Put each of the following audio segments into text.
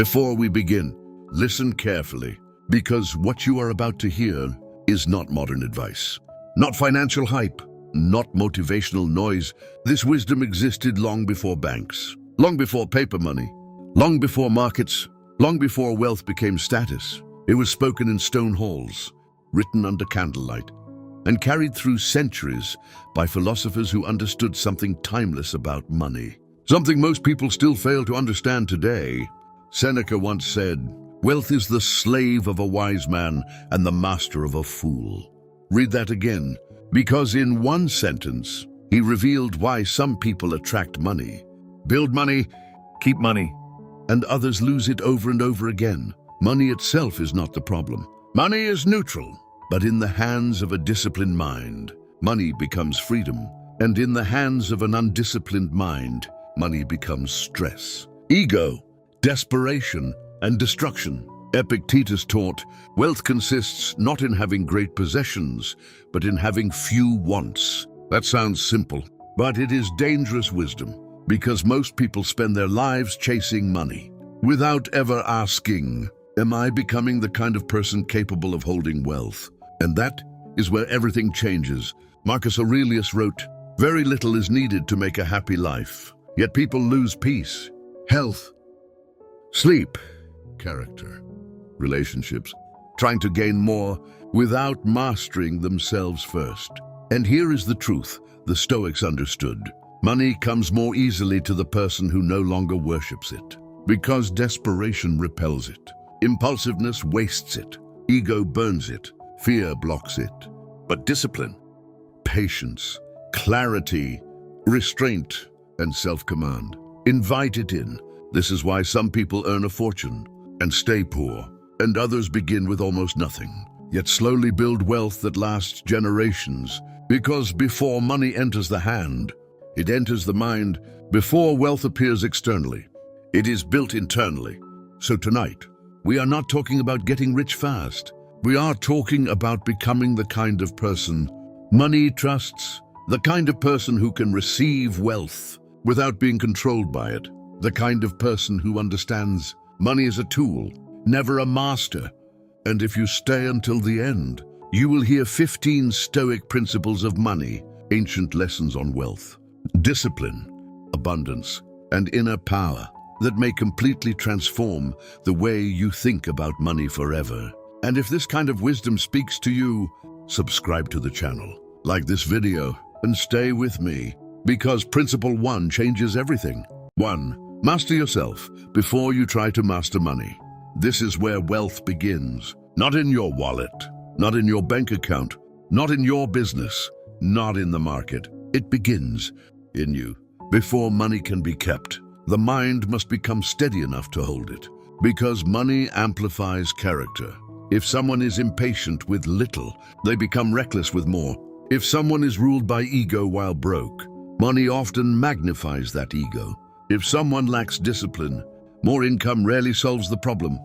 Before we begin, listen carefully, because what you are about to hear is not modern advice, not financial hype, not motivational noise. This wisdom existed long before banks, long before paper money, long before markets, long before wealth became status. It was spoken in stone halls, written under candlelight, and carried through centuries by philosophers who understood something timeless about money. Something most people still fail to understand today. Seneca once said, "Wealth is the slave of a wise man and the master of a fool." Read that again, because in one sentence, he revealed why some people attract money, build money, Keep money. and others lose it over and over again. Money itself is not the problem. Money is neutral, but in the hands of a disciplined mind, money becomes freedom. And in the hands of an undisciplined mind, money becomes stress, ego, desperation, and destruction. Epictetus taught, wealth consists not in having great possessions, but in having few wants. That sounds simple, but it is dangerous wisdom, because most people spend their lives chasing money, without ever asking, am I becoming the kind of person capable of holding wealth? And that is where everything changes. Marcus Aurelius wrote, very little is needed to make a happy life, yet people lose peace, health, sleep, character, relationships, trying to gain more without mastering themselves first. And here is the truth the Stoics understood. Money comes more easily to the person who no longer worships it, because desperation repels it, impulsiveness wastes it, ego burns it, fear blocks it. But discipline, patience, clarity, restraint, and self-command invite it in. This is why some people earn a fortune and stay poor, and others begin with almost nothing, yet slowly build wealth that lasts generations. Because before money enters the hand, it enters the mind. Before wealth appears externally, it is built internally. So tonight, we are not talking about getting rich fast. We are talking about becoming the kind of person money trusts, the kind of person who can receive wealth without being controlled by it, the kind of person who understands money is a tool, never a master. And if you stay until the end, you will hear 15 Stoic principles of money, ancient lessons on wealth, discipline, abundance, and inner power that may completely transform the way you think about money forever. And if this kind of wisdom speaks to you, subscribe to the channel, like this video, and stay with me, because principle 1 changes everything. 1. Master yourself before you try to master money. This is where wealth begins. Not in your wallet, not in your bank account, not in your business, not in the market. It begins in you. Before money can be kept, the mind must become steady enough to hold it, because money amplifies character. If someone is impatient with little, they become reckless with more. If someone is ruled by ego while broke, money often magnifies that ego. If someone lacks discipline, more income rarely solves the problem.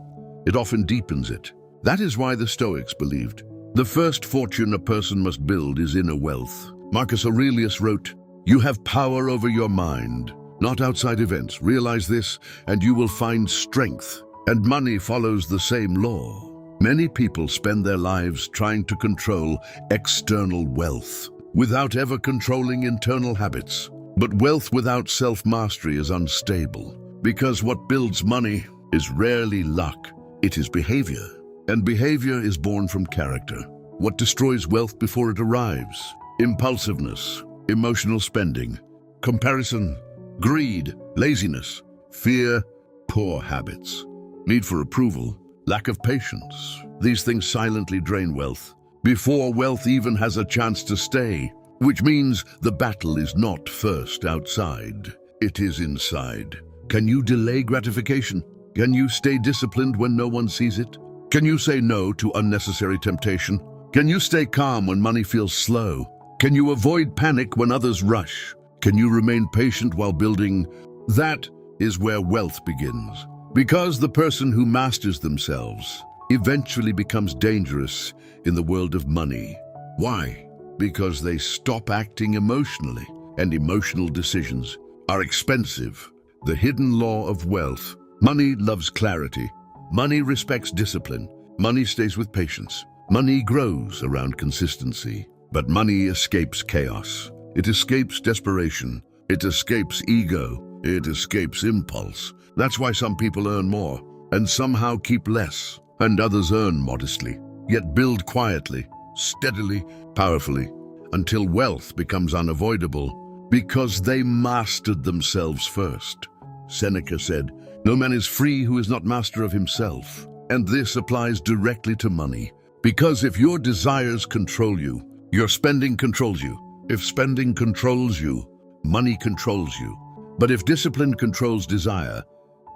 It often deepens it. That is why the Stoics believed the first fortune a person must build is inner wealth. Marcus Aurelius wrote, "You have power over your mind, not outside events. Realize this, and you will find strength." And money follows the same law. Many people spend their lives trying to control external wealth without ever controlling internal habits. But wealth without self-mastery is unstable, because what builds money is rarely luck, it is behavior. And behavior is born from character. What destroys wealth before it arrives? Impulsiveness, emotional spending, comparison, greed, laziness, fear, poor habits, need for approval, lack of patience. These things silently drain wealth before wealth even has a chance to stay, which means the battle is not first outside, it is inside. Can you delay gratification? Can you stay disciplined when no one sees it? Can you say no to unnecessary temptation? Can you stay calm when money feels slow? Can you avoid panic when others rush? Can you remain patient while building? That is where wealth begins. Because the person who masters themselves eventually becomes dangerous in the world of money. Why? Because they stop acting emotionally, and emotional decisions are expensive. The hidden law of wealth Money loves clarity. Money respects discipline. Money stays with patience. Money grows around consistency. But money escapes chaos. It escapes desperation. It escapes ego. It escapes impulse. That's why some people earn more and somehow keep less, and others earn modestly, yet build quietly, steadily, powerfully, until wealth becomes unavoidable because they mastered themselves first. Seneca said, "No man is free who is not master of himself." And this applies directly to money. Because if your desires control you, your spending controls you. If spending controls you, money controls you. But if discipline controls desire,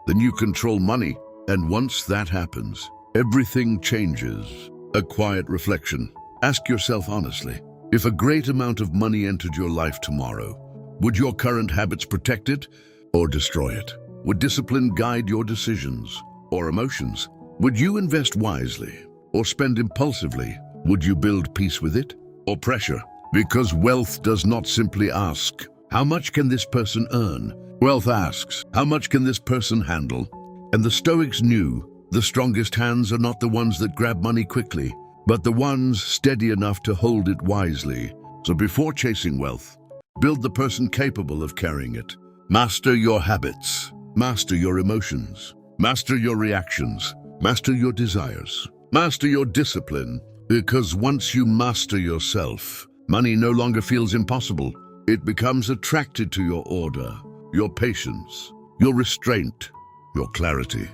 then you control money. And once that happens, everything changes. A quiet reflection. Ask yourself honestly, if a great amount of money entered your life tomorrow, would your current habits protect it or destroy it? Would discipline guide your decisions or emotions? Would you invest wisely or spend impulsively? Would you build peace with it or pressure? Because wealth does not simply ask, how much can this person earn? Wealth asks, how much can this person handle? And the Stoics knew the strongest hands are not the ones that grab money quickly, but the ones steady enough to hold it wisely. So before chasing wealth, build the person capable of carrying it. Master your habits. Master your emotions. Master your reactions. Master your desires. Master your discipline. Because once you master yourself, money no longer feels impossible. It becomes attracted to your order, your patience, your restraint, your clarity.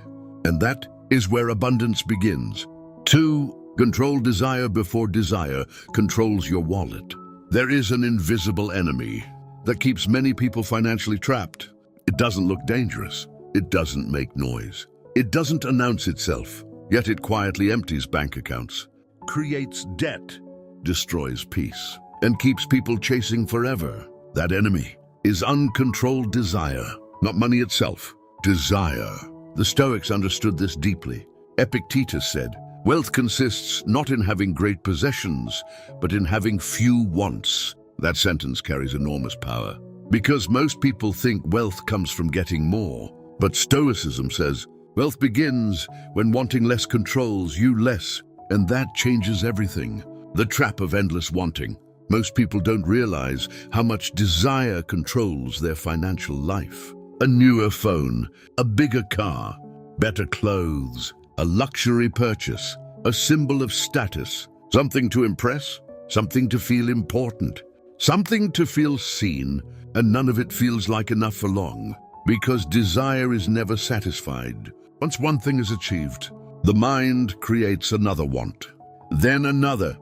And that is where abundance begins. 2. Control desire before desire controls your wallet. There is an invisible enemy that keeps many people financially trapped. It doesn't look dangerous. It doesn't make noise. It doesn't announce itself, yet it quietly empties bank accounts, creates debt, destroys peace, and keeps people chasing forever. That enemy is uncontrolled desire, not money itself. Desire. The Stoics understood this deeply. Epictetus said, "Wealth consists not in having great possessions, but in having few wants." That sentence carries enormous power, because most people think wealth comes from getting more. But Stoicism says, wealth begins when wanting less controls you less, and that changes everything. The trap of endless wanting. Most people don't realize how much desire controls their financial life. A newer phone, a bigger car, better clothes, a luxury purchase, a symbol of status, something to impress, something to feel important, something to feel seen, and none of it feels like enough for long, because desire is never satisfied. Once one thing is achieved, the mind creates another want, then another,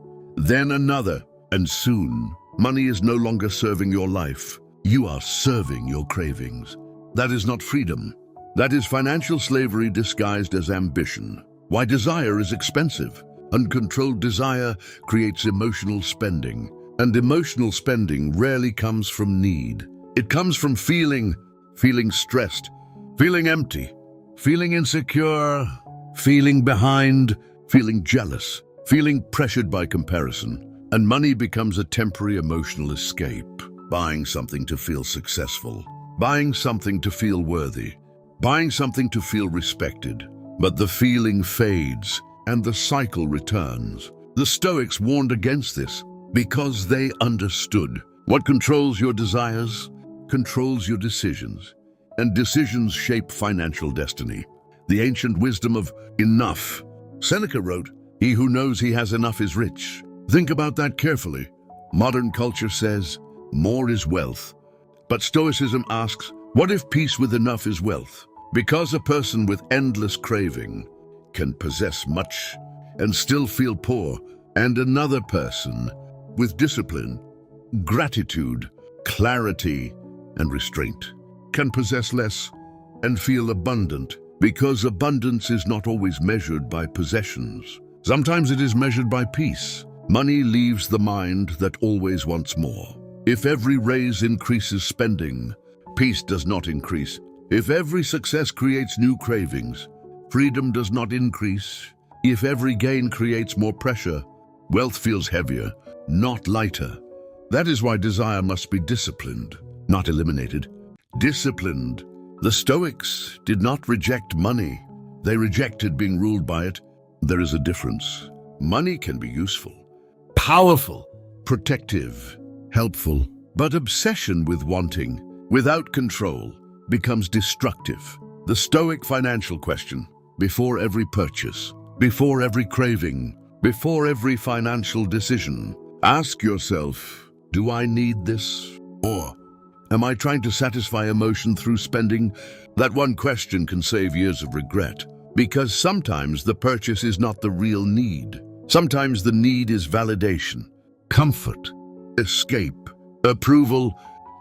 and soon, money is no longer serving your life. You are serving your cravings. That is not freedom. That is financial slavery disguised as ambition. Why desire is expensive. Uncontrolled desire creates emotional spending, and emotional spending rarely comes from need. It comes from feeling stressed, feeling empty, feeling insecure, feeling behind, feeling jealous, feeling pressured by comparison. And money becomes a temporary emotional escape. Buying something to feel successful, buying something to feel worthy, buying something to feel respected. But the feeling fades and the cycle returns. The Stoics warned against this because they understood what controls your desires controls your decisions, and decisions shape financial destiny. The ancient wisdom of enough. Seneca wrote, "He who knows he has enough is rich." Think about that carefully. Modern culture says, more is wealth. But Stoicism asks, what if peace with enough is wealth? Because a person with endless craving can possess much and still feel poor, and another person with discipline, gratitude, clarity, and restraint can possess less and feel abundant, because abundance is not always measured by possessions. Sometimes it is measured by peace. Money leaves the mind that always wants more. If every raise increases spending, peace does not increase. If every success creates new cravings, freedom does not increase. If every gain creates more pressure, wealth feels heavier, not lighter. That is why desire must be disciplined, not eliminated. Disciplined, The Stoics did not reject money. They rejected being ruled by it. There is a difference. Money can be useful, powerful, protective, helpful, but obsession with wanting, without control, becomes destructive. The Stoic financial question, before every purchase, before every craving, before every financial decision, ask yourself, do I need this? Or am I trying to satisfy emotion through spending? That one question can save years of regret, because sometimes the purchase is not the real need. Sometimes the need is validation, comfort, escape, approval,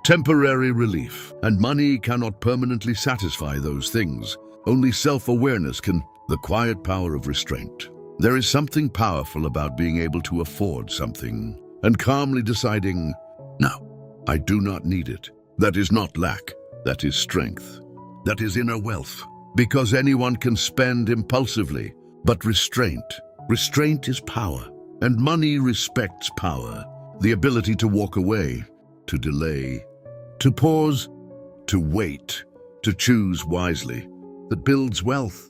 temporary relief, and money cannot permanently satisfy those things. Only self-awareness can. The quiet power of restraint. There is something powerful about being able to afford something and calmly deciding, no, I do not need it. That is not lack, that is strength. That is inner wealth, because anyone can spend impulsively, but restraint is power, and money respects power. The ability to walk away, to delay, to pause, to wait, to choose wisely, that builds wealth.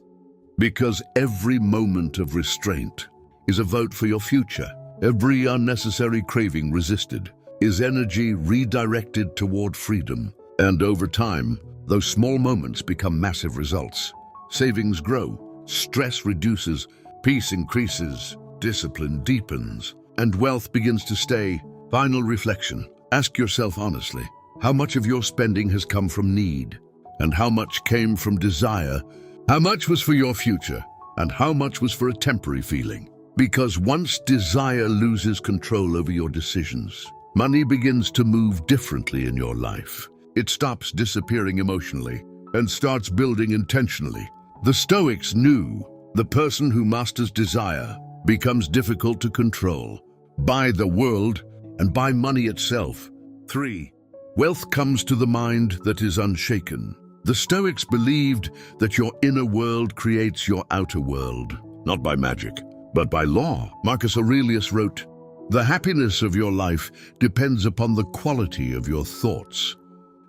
Because every moment of restraint is a vote for your future. Every unnecessary craving resisted is energy redirected toward freedom. And over time, those small moments become massive results. Savings grow, stress reduces, peace increases, discipline deepens, and wealth begins to stay. Final reflection. Ask yourself honestly, how much of your spending has come from need? And how much came from desire? How much was for your future, and how much was for a temporary feeling? Because once desire loses control over your decisions, money begins to move differently in your life. It stops disappearing emotionally and starts building intentionally. The Stoics knew the person who masters desire becomes difficult to control by the world and by money itself. 3. Wealth comes to the mind that is unshaken. The Stoics believed that your inner world creates your outer world, not by magic, but by law. Marcus Aurelius wrote, "The happiness of your life depends upon the quality of your thoughts."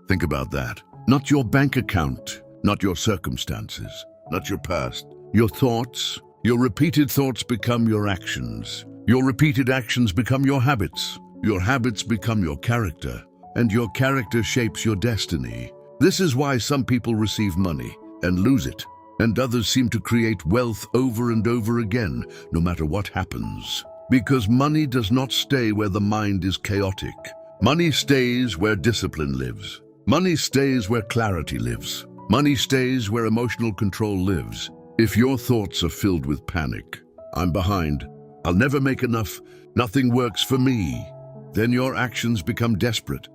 Think about that. Not your bank account, not your circumstances, not your past. Your thoughts, your repeated thoughts become your actions. Your repeated actions become your habits. Your habits become your character, and your character shapes your destiny. This is why some people receive money and lose it, and others seem to create wealth over and over again, no matter what happens. Because money does not stay where the mind is chaotic. Money stays where discipline lives. Money stays where clarity lives. Money stays where emotional control lives. If your thoughts are filled with panic, I'm behind, I'll never make enough, nothing works for me, then your actions become desperate.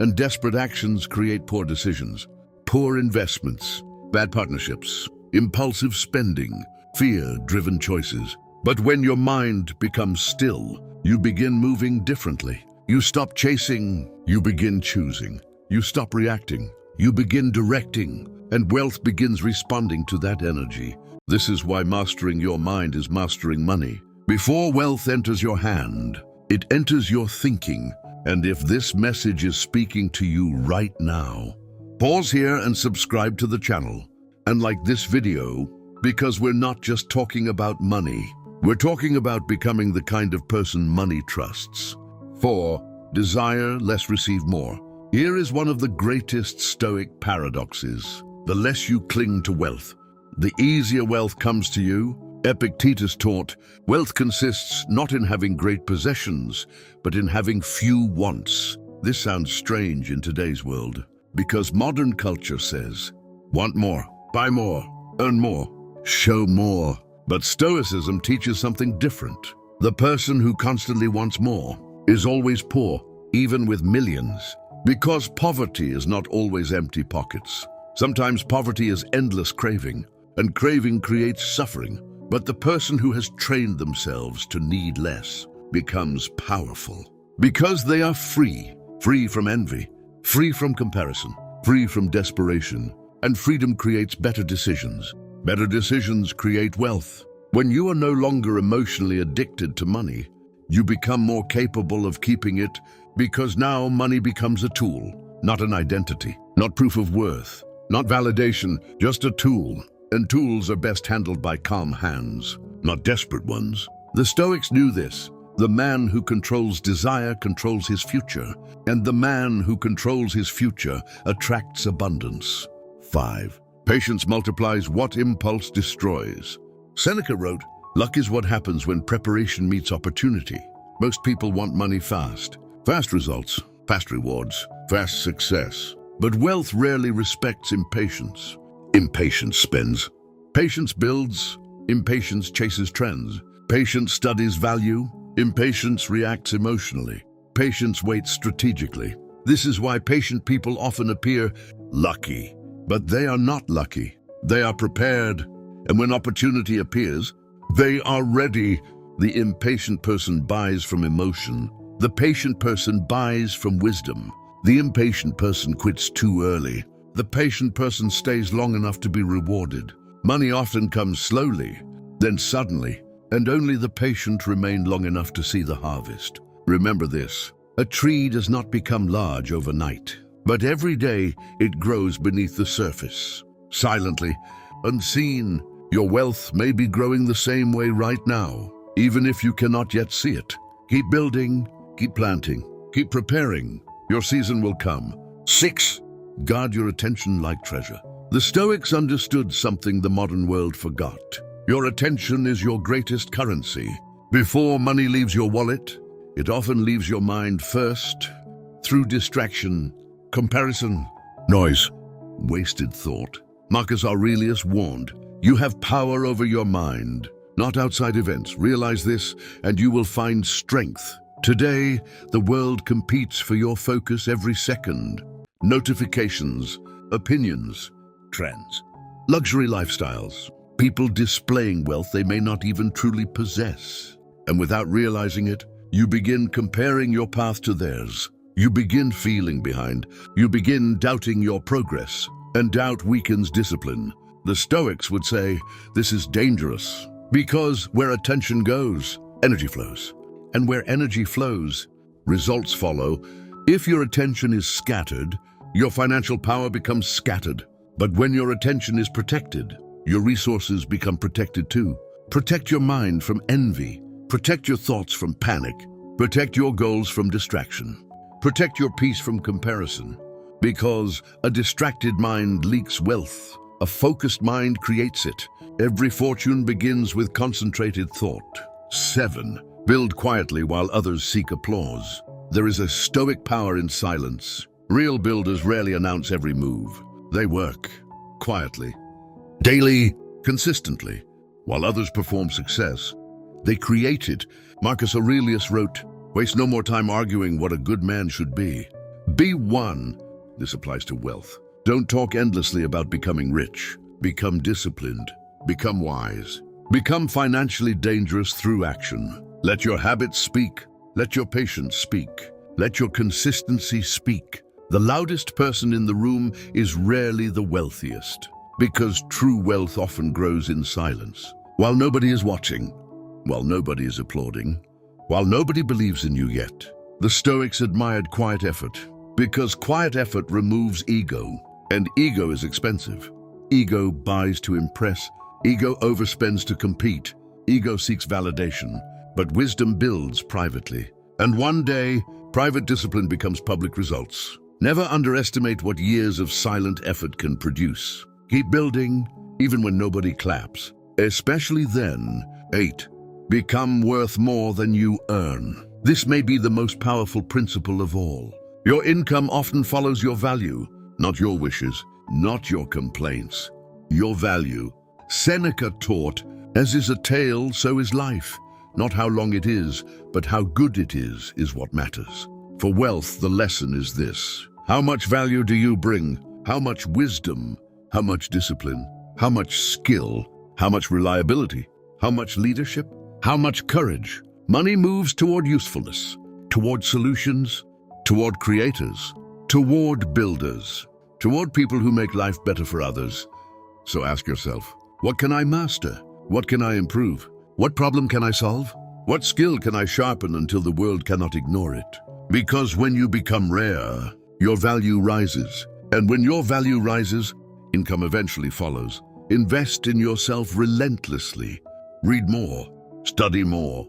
And desperate actions create poor decisions, poor investments, bad partnerships, impulsive spending, fear-driven choices. But when your mind becomes still, you begin moving differently. You stop chasing, you begin choosing. You stop reacting, you begin directing, and wealth begins responding to that energy. This is why mastering your mind is mastering money. Before wealth enters your hand, it enters your thinking. And if this message is speaking to you right now, pause here and subscribe to the channel. And like this video, because we're not just talking about money, we're talking about becoming the kind of person money trusts. 4. Desire less, receive more. Here is one of the greatest Stoic paradoxes. The less you cling to wealth, the easier wealth comes to you. Epictetus taught, wealth consists not in having great possessions, but in having few wants. This sounds strange in today's world, because modern culture says, want more, buy more, earn more, show more. But Stoicism teaches something different. The person who constantly wants more is always poor, even with millions. Because poverty is not always empty pockets. Sometimes poverty is endless craving, and craving creates suffering. But the person who has trained themselves to need less becomes powerful because they are free from envy, free from comparison, free from desperation, and freedom creates better decisions. Better decisions create wealth. When you are no longer emotionally addicted to money, you become more capable of keeping it because now money becomes a tool, not an identity, not proof of worth, not validation, just a tool. And tools are best handled by calm hands, not desperate ones. The Stoics knew this. The man who controls desire controls his future, and the man who controls his future attracts abundance. 5. Patience multiplies what impulse destroys. Seneca wrote, "Luck is what happens when preparation meets opportunity." Most people want money fast. Fast results, fast rewards, fast success. But wealth rarely respects impatience. Impatience spends. Patience builds. Impatience chases trends. Patience studies value. Impatience reacts emotionally. Patience waits strategically. This is why patient people often appear lucky. But they are not lucky. They are prepared. And when opportunity appears, they are ready. The impatient person buys from emotion. The patient person buys from wisdom. The impatient person quits too early. The patient person stays long enough to be rewarded. Money often comes slowly, then suddenly, and only the patient remain long enough to see the harvest. Remember this: a tree does not become large overnight, but every day it grows beneath the surface. Silently, unseen, your wealth may be growing the same way right now, even if you cannot yet see it. Keep building, keep planting, keep preparing. Your season will come. 6. Guard your attention like treasure. The Stoics understood something the modern world forgot. Your attention is your greatest currency. Before money leaves your wallet, it often leaves your mind first, through distraction, comparison, noise, wasted thought. Marcus Aurelius warned, "You have power over your mind, not outside events. Realize this, and you will find strength." Today, the world competes for your focus every second. Notifications, opinions, trends, luxury lifestyles, people displaying wealth they may not even truly possess. And without realizing it, you begin comparing your path to theirs. You begin feeling behind. You begin doubting your progress. And doubt weakens discipline. The Stoics would say this is dangerous because where attention goes, energy flows. And where energy flows, results follow. If your attention is scattered, your financial power becomes scattered. But when your attention is protected, your resources become protected too. Protect your mind from envy. Protect your thoughts from panic. Protect your goals from distraction. Protect your peace from comparison. Because a distracted mind leaks wealth. A focused mind creates it. Every fortune begins with concentrated thought. 7. Build quietly while others seek applause. There is a stoic power in silence. Real builders rarely announce every move. They work quietly, daily, consistently. While others perform success, they create it. Marcus Aurelius wrote, "Waste no more time arguing what a good man should be. Be one." This applies to wealth. Don't talk endlessly about becoming rich. Become disciplined. Become wise. Become financially dangerous through action. Let your habits speak. Let your patience speak. Let your consistency speak. The loudest person in the room is rarely the wealthiest, because true wealth often grows in silence. While nobody is watching, while nobody is applauding, while nobody believes in you yet. The Stoics admired quiet effort, because quiet effort removes ego, and ego is expensive. Ego buys to impress. Ego overspends to compete. Ego seeks validation. But wisdom builds privately. And one day, private discipline becomes public results. Never underestimate what years of silent effort can produce. Keep building, even when nobody claps. Especially then. 8. Become worth more than you earn. This may be the most powerful principle of all. Your income often follows your value, not your wishes, not your complaints. Your value. Seneca taught, "As is a tale, so is life. Not how long it is, but how good it is what matters." For wealth, the lesson is this. How much value do you bring? How much wisdom? How much discipline? How much skill? How much reliability? How much leadership? How much courage? Money moves toward usefulness, toward solutions, toward creators, toward builders, toward people who make life better for others. So ask yourself, what can I master? What can I improve? What problem can I solve? What skill can I sharpen until the world cannot ignore it? Because when you become rare, your value rises. And when your value rises, income eventually follows. Invest in yourself relentlessly. Read more, study more,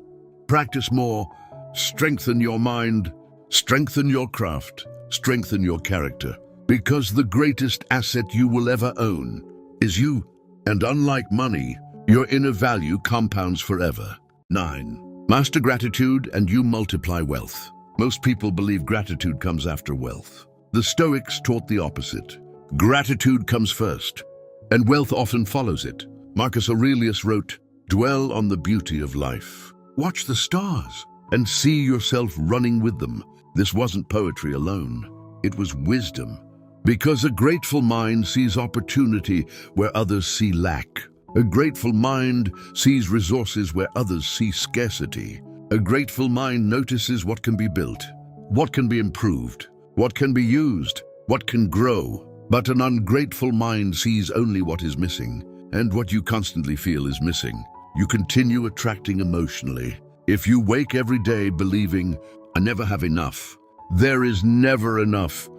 practice more, strengthen your mind, strengthen your craft, strengthen your character. Because the greatest asset you will ever own is you. And unlike money, your inner value compounds forever. 9. Master gratitude and you multiply wealth. Most people believe gratitude comes after wealth. The Stoics taught the opposite. Gratitude comes first, and wealth often follows it. Marcus Aurelius wrote, "Dwell on the beauty of life. Watch the stars and see yourself running with them." This wasn't poetry alone. It was wisdom. Because a grateful mind sees opportunity where others see lack. A grateful mind sees resources where others see scarcity. A grateful mind notices what can be built, what can be improved, what can be used, what can grow. But an ungrateful mind sees only what is missing, and what you constantly feel is missing. You continue attracting emotionally. If you wake every day believing, "I never have enough," "There is never enough,"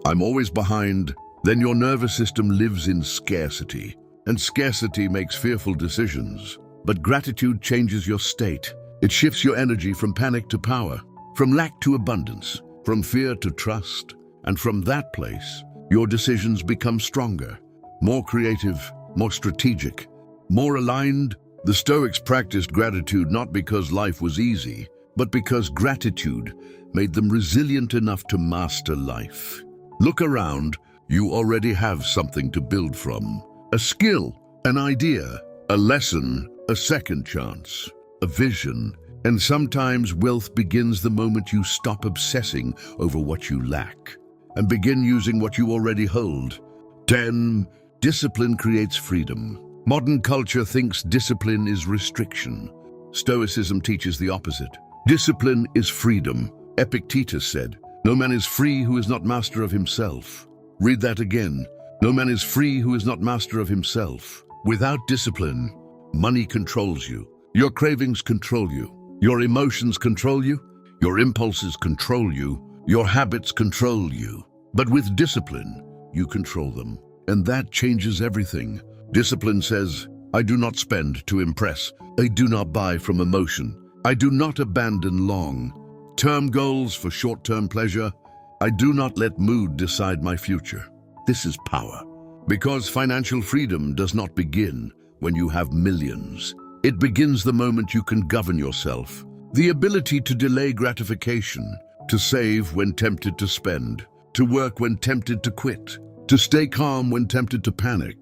"I'm always behind," then your nervous system lives in scarcity. And scarcity makes fearful decisions. But gratitude changes your state. It shifts your energy from panic to power, from lack to abundance, from fear to trust. And from that place, your decisions become stronger, more creative, more strategic, more aligned. The Stoics practiced gratitude not because life was easy, but because gratitude made them resilient enough to master life. Look around, you already have something to build from. A skill, an idea, a lesson, a second chance, a vision. And sometimes wealth begins the moment you stop obsessing over what you lack and begin using what you already hold. 10. Discipline creates freedom. Modern culture thinks discipline is restriction. Stoicism teaches the opposite. Discipline is freedom. Epictetus said, "No man is free who is not master of himself." Read that again. No man is free who is not master of himself. Without discipline, money controls you. Your cravings control you. Your emotions control you. Your impulses control you. Your habits control you. But with discipline, you control them. And that changes everything. Discipline says, "I do not spend to impress. I do not buy from emotion. I do not abandon long-term goals for short-term pleasure. I do not let mood decide my future." This is power. Because financial freedom does not begin when you have millions. It begins the moment you can govern yourself. The ability to delay gratification, to save when tempted to spend, to work when tempted to quit, to stay calm when tempted to panic.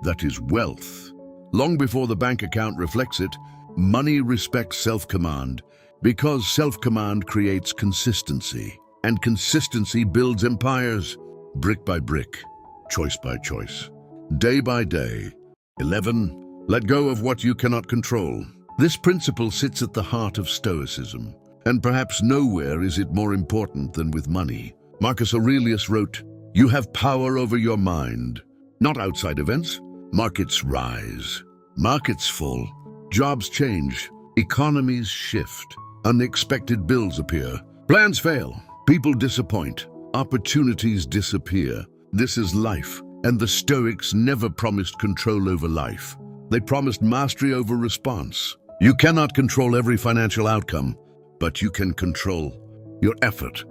That is wealth. Long before the bank account reflects it, money respects self-command, because self-command creates consistency, and consistency builds empires. Brick by brick, choice by choice, day by day. 11. Let go of what you cannot control. This principle sits at the heart of Stoicism, and perhaps nowhere is it more important than with money. Marcus Aurelius wrote, "You have power over your mind, not outside events. Markets rise, markets fall, jobs change, economies shift, unexpected bills appear, plans fail, people disappoint, opportunities disappear. This is life, and the Stoics never promised control over life. They promised mastery over response. You cannot control every financial outcome, but you can control your effort,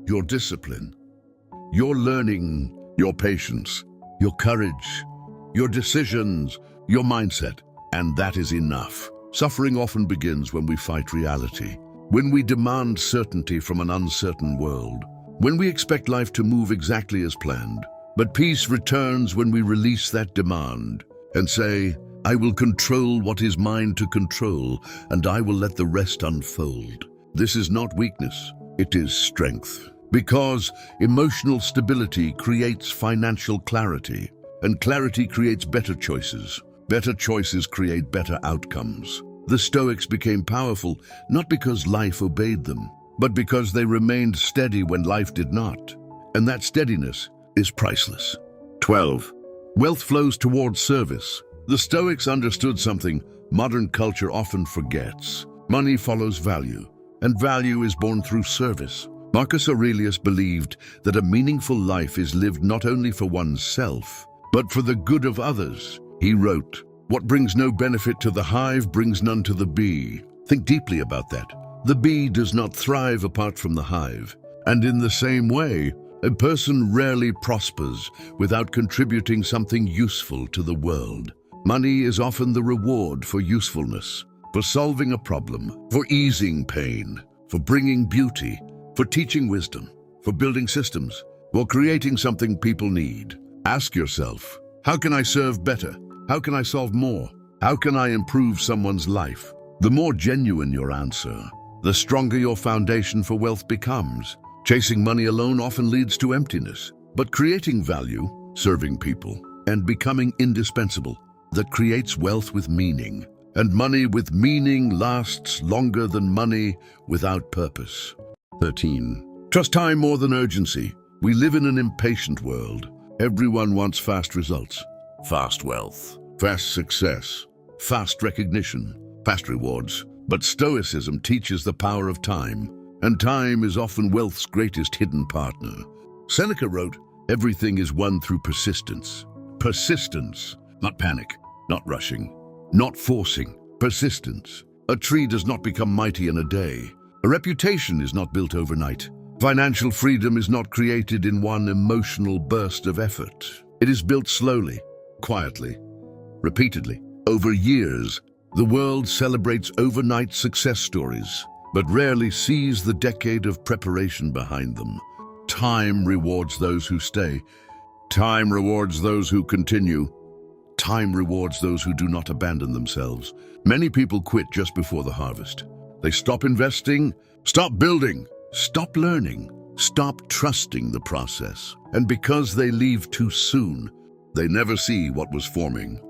your discipline, your learning, your patience, your courage, your decisions, your mindset, and that is enough. Suffering often begins when we fight reality, when we demand certainty from an uncertain world, when we expect life to move exactly as planned. But peace returns when we release that demand and say, "I will control what is mine to control, and I will let the rest unfold." This is not weakness, it is strength. Because emotional stability creates financial clarity, and clarity creates better choices. Better choices create better outcomes. The Stoics became powerful not because life obeyed them, but because they remained steady when life did not. And that steadiness is priceless. 12. Wealth flows towards service. The Stoics understood something modern culture often forgets. Money follows value, and value is born through service. Marcus Aurelius believed that a meaningful life is lived not only for oneself, but for the good of others. He wrote, "What brings no benefit to the hive brings none to the bee." Think deeply about that. The bee does not thrive apart from the hive. And in the same way, a person rarely prospers without contributing something useful to the world. Money is often the reward for usefulness, for solving a problem, for easing pain, for bringing beauty, for teaching wisdom, for building systems, for creating something people need. Ask yourself, how can I serve better? How can I solve more? How can I improve someone's life? The more genuine your answer, the stronger your foundation for wealth becomes. Chasing money alone often leads to emptiness, but creating value, serving people, and becoming indispensable, that creates wealth with meaning. And money with meaning lasts longer than money without purpose. 13. Trust time more than urgency. We live in an impatient world. Everyone wants fast results, fast wealth, fast success, fast recognition, fast rewards. But Stoicism teaches the power of time, and time is often wealth's greatest hidden partner. Seneca wrote, "Everything is won through persistence." Persistence, not panic, not rushing, not forcing. Persistence. A tree does not become mighty in a day. A reputation is not built overnight. Financial freedom is not created in one emotional burst of effort. It is built slowly, quietly, repeatedly. Over years, the world celebrates overnight success stories, but rarely sees the decade of preparation behind them. Time rewards those who stay. Time rewards those who continue. Time rewards those who do not abandon themselves. Many people quit just before the harvest. They stop investing, stop building, stop learning, stop trusting the process. And because they leave too soon, they never see what was forming.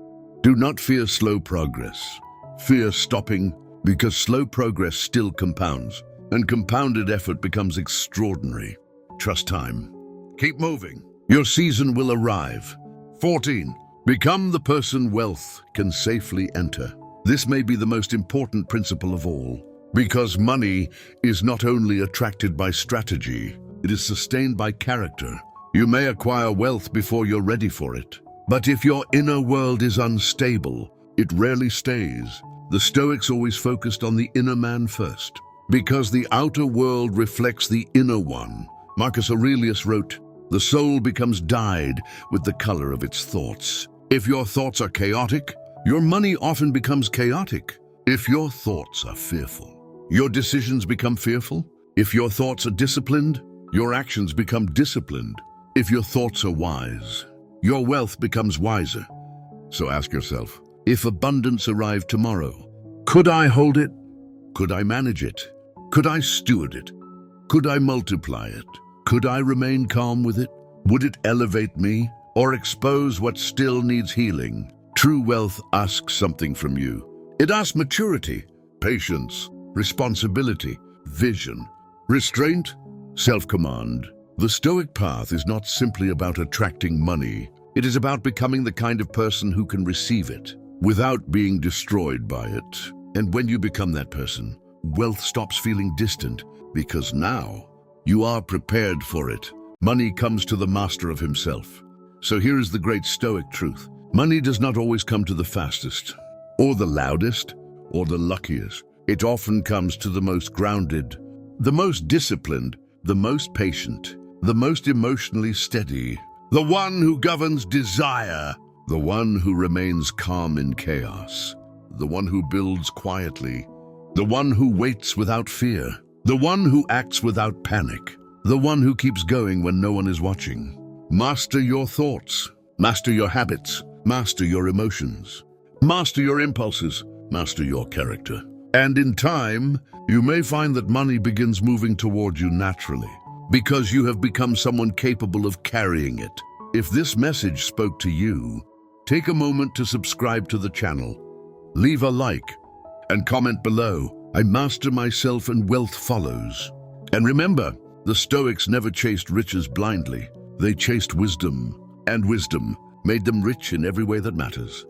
Do not fear slow progress. Fear stopping, because slow progress still compounds, and compounded effort becomes extraordinary. Trust time. Keep moving. Your season will arrive. 14. Become the person wealth can safely enter. This may be the most important principle of all, because money is not only attracted by strategy, it is sustained by character. You may acquire wealth before you're ready for it, but if your inner world is unstable, it rarely stays. The Stoics always focused on the inner man first, because the outer world reflects the inner one. Marcus Aurelius wrote, "The soul becomes dyed with the color of its thoughts." If your thoughts are chaotic, your money often becomes chaotic. If your thoughts are fearful, your decisions become fearful. If your thoughts are disciplined, your actions become disciplined. If your thoughts are wise, your wealth becomes wiser. So ask yourself, if abundance arrived tomorrow, could I hold it? Could I manage it? Could I steward it? Could I multiply it? Could I remain calm with it? Would it elevate me or expose what still needs healing? True wealth asks something from you. It asks maturity, patience, responsibility, vision, restraint, self-command. The Stoic path is not simply about attracting money. It is about becoming the kind of person who can receive it without being destroyed by it. And when you become that person, wealth stops feeling distant, because now you are prepared for it. Money comes to the master of himself. So here is the great Stoic truth. Money does not always come to the fastest, or the loudest, or the luckiest. It often comes to the most grounded, the most disciplined, the most patient, the most emotionally steady, the one who governs desire, the one who remains calm in chaos, the one who builds quietly, the one who waits without fear, the one who acts without panic, the one who keeps going when no one is watching. Master your thoughts, master your habits, master your emotions, master your impulses, master your character. And in time, you may find that money begins moving toward you naturally, because you have become someone capable of carrying it. If this message spoke to you, take a moment to subscribe to the channel, leave a like, and comment below. I master myself and wealth follows. And remember, the Stoics never chased riches blindly. They chased wisdom, and wisdom made them rich in every way that matters.